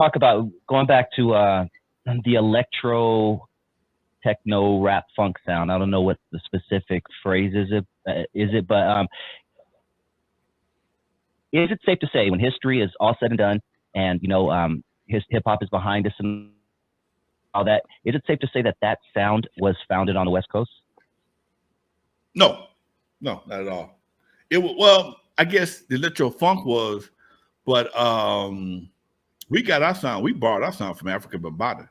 talk about going back to the electro techno rap funk sound. I don't know what the specific phrase is, but is it safe to say, when history is all said and done, and hip hop is behind us and all that, is it safe to say that that sound was founded on the West Coast? No, not at all. Well, I guess the electro funk was, but we got our sound. We borrowed our sound from African Bambaataa.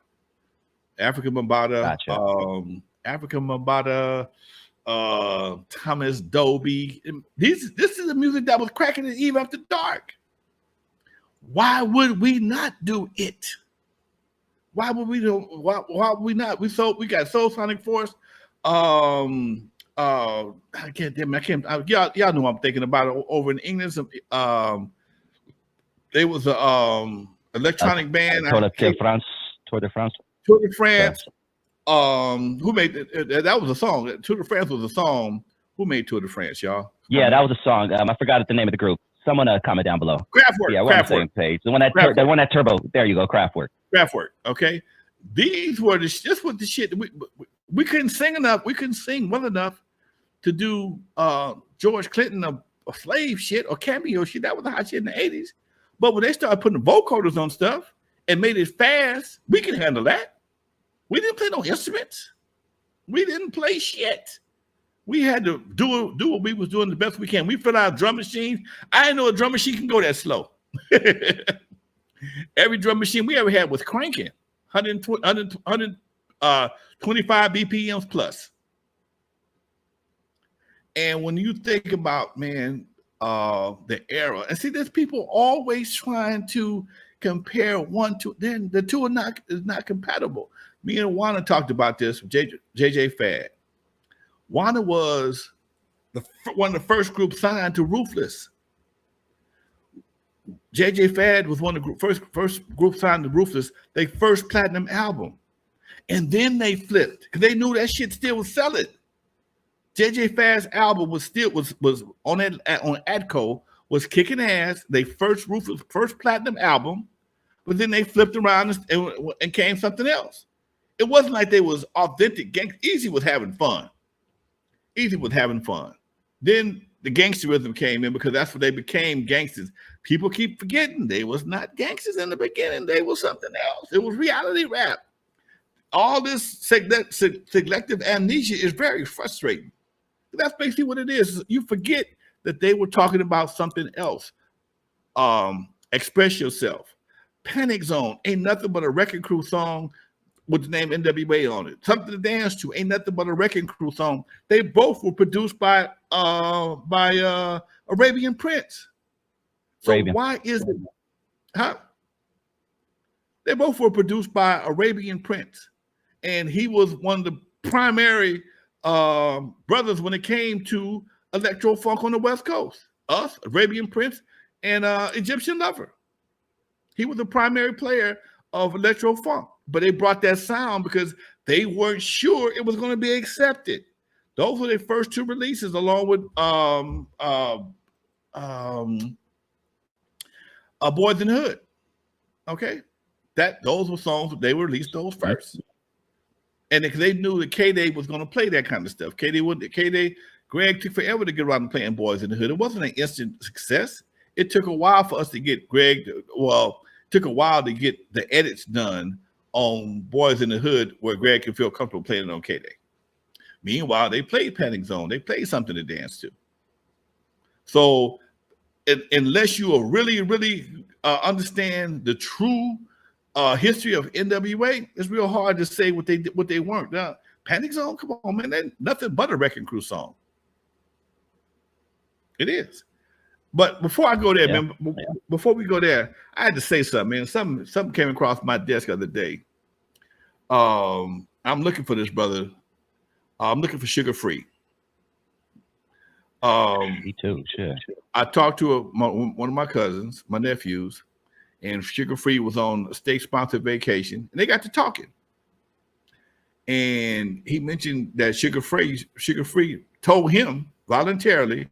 Gotcha. African Bambaataa, Thomas Dolby. This is the music that was cracking it even after dark. Why would we not do it? Why would we do? Why would we not? We got Soul Sonic Force. I can't. Y'all know what I'm thinking about it over in England. There was a electronic band. Tour de France. Tour de France. Who made that was a song. Tour de France was a song. Who made Tour de France, y'all? Yeah, that was a song. I forgot the name of the group. Someone comment down below. Kraftwerk. Yeah, we're on the same page. The one that turbo. There you go, Kraftwerk. Kraftwerk. Okay, these were this was the shit. We couldn't sing enough. We couldn't sing well enough to do George Clinton a slave shit or cameo shit. That was the hot shit in the 80s. But when they started putting vocoders on stuff and made it fast, we can handle that. We didn't play no instruments. We didn't play shit. We had to do what we was doing the best we can. We fill out drum machines. I didn't know a drum machine can go that slow. Every drum machine we ever had was cranking 125 BPMs plus. And when you think about, man, the era, and see, there's people always trying to compare one to, then the two is not compatible. Me and Wana talked about this with JJ Fad. Wana was one of the first groups signed to Ruthless. JJ Fad was one of the first group signed to Ruthless, their first platinum album. And then they flipped because they knew that shit still was selling. JJ Fad's album was on Atco, was kicking ass. They first platinum album, but then they flipped around and came something else. It wasn't like they was authentic. Eazy was having fun. Then the gangsterism came in because that's what they became, gangsters. People keep forgetting they was not gangsters in the beginning. They was something else. It was reality rap. All this selective amnesia is very frustrating. That's basically what it is. You forget that they were talking about something else. Express Yourself. Panic Zone ain't nothing but a Wrecking Crew song with the name N.W.A. on it. Something to Dance To ain't nothing but a Wrecking Crew song. They both were produced by Arabian Prince. So why is it? Huh? They both were produced by Arabian Prince, and he was one of the primary brothers when it came to electro funk on the West Coast. Us, Arabian Prince, and Egyptian Lover. He was the primary player of electro funk, but they brought that sound because they weren't sure it was going to be accepted. Those were their first two releases, along with Boyz in the Hood. Okay, those were songs they released those first, and they knew that K-Day was going to play that kind of stuff. Greg took forever to get around to playing Boyz in the Hood. It wasn't an instant success. It took a while for us to get took a while to get the edits done on Boyz in the Hood where Greg could feel comfortable playing it on K-Day. Meanwhile, they played Panic Zone. They played Something to Dance To. So unless you really, really understand the true history of N.W.A., it's real hard to say what they weren't. Now, Panic Zone, come on, man, they're nothing but a Wrecking Crew song. It is. But before I go there, man, before we go there, I had to say something, man. Something came across my desk the other day. I'm looking for this brother. I'm looking for Sugar Free. Me too, sure. I talked to one of my cousins, my nephews, and Sugar Free was on a state-sponsored vacation, and they got to talking. And he mentioned that Sugar Free told him voluntarily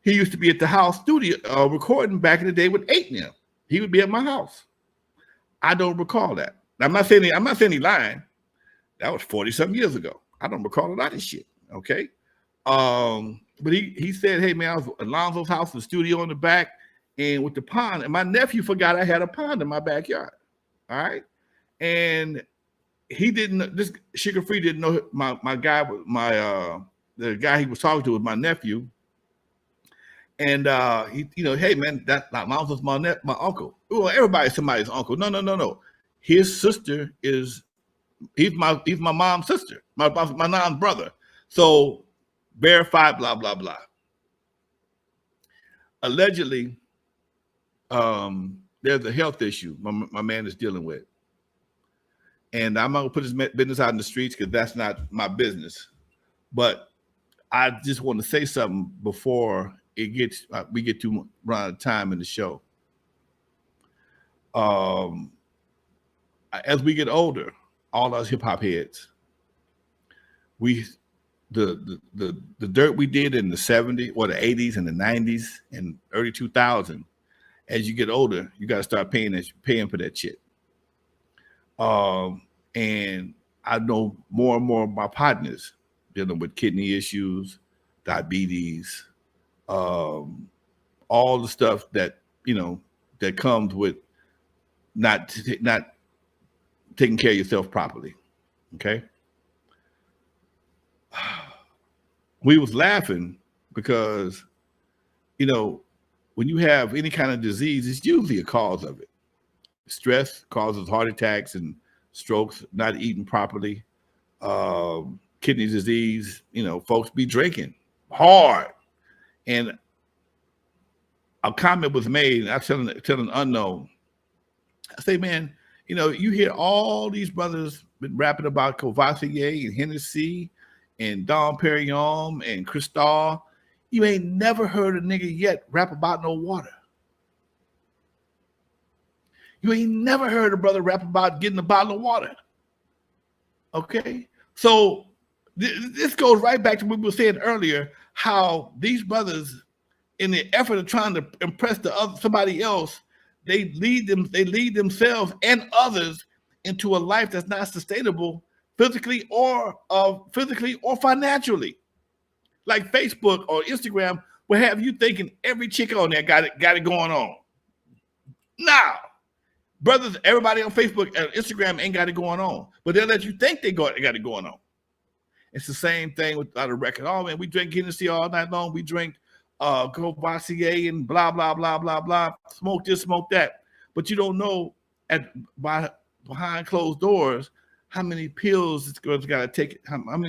he used to be at the house studio recording back in the day with 8 now. He would be at my house. I don't recall that. I'm not saying he's lying. That was 40-something years ago. I don't recall a lot of shit. Okay. But he said, hey man, I was at Lonzo's house, the studio in the back, and with the pond, and my nephew forgot I had a pond in my backyard. All right. And he didn't, this Sugar Free didn't know my guy, the guy he was talking to was my nephew. And he, hey man, that's not Lonzo's my uncle. Well, everybody's somebody's uncle. No. His sister is, he's my mom's sister, my mom's brother. So verified, blah, blah, blah. Allegedly, there's a health issue my man is dealing with. And I'm not gonna put his business out in the streets because that's not my business. But I just want to say something before it gets we get to run out of time in the show. As we get older, all us hip hop heads, the dirt we did in the 70s or the 80s and the 90s and early 2000s, as you get older, you got to start paying for that shit. And I know more and more of my partners dealing with kidney issues, diabetes, all the stuff that that comes with not taking care of yourself properly. Okay. We was laughing because, when you have any kind of disease, it's usually a cause of it. Stress causes heart attacks and strokes, not eating properly, kidney disease, folks be drinking hard. And a comment was made, and I telling Unknown, I say, man, you hear all these brothers been rapping about GodFather and Hennessy and Dom Perignon and Cristal. You ain't never heard a nigga yet rap about no water. You ain't never heard a brother rap about getting a bottle of water. Okay? So this goes right back to what we were saying earlier, how these brothers, in the effort of trying to impress somebody else, they lead themselves and others into a life that's not sustainable physically or financially. Like Facebook or Instagram will have you thinking every chick on there got it going on. Now, brothers, everybody on Facebook and Instagram ain't got it going on, but they'll let you think they got it going on. It's the same thing without a record. Oh man, we drink Hennessy all night long. We drink GodFather and blah blah blah blah blah. Smoke this, smoke that. But you don't know behind closed doors how many pills it's got to take. How many